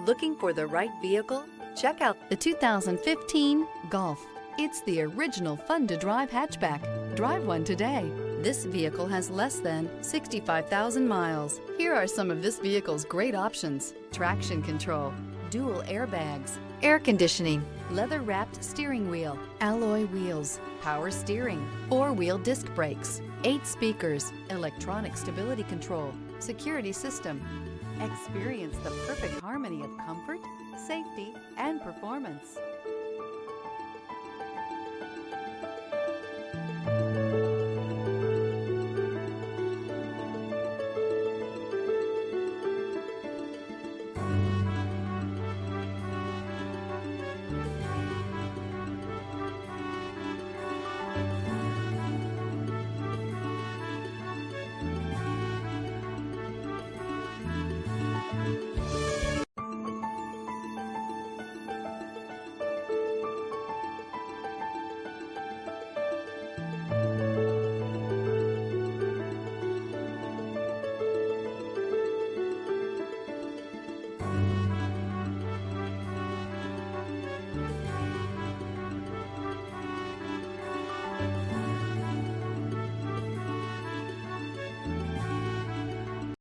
Looking for the right vehicle? Check out the 2015 Golf. It's the original fun-to-drive hatchback. Drive one today. This vehicle has less than 65,000 miles. Here are some of this vehicle's great options: traction control, dual airbags, air conditioning, leather-wrapped steering wheel, alloy wheels, power steering, four-wheel disc brakes, 8 speakers, electronic stability control, security system. Experience the perfect harmony of comfort, safety, and performance.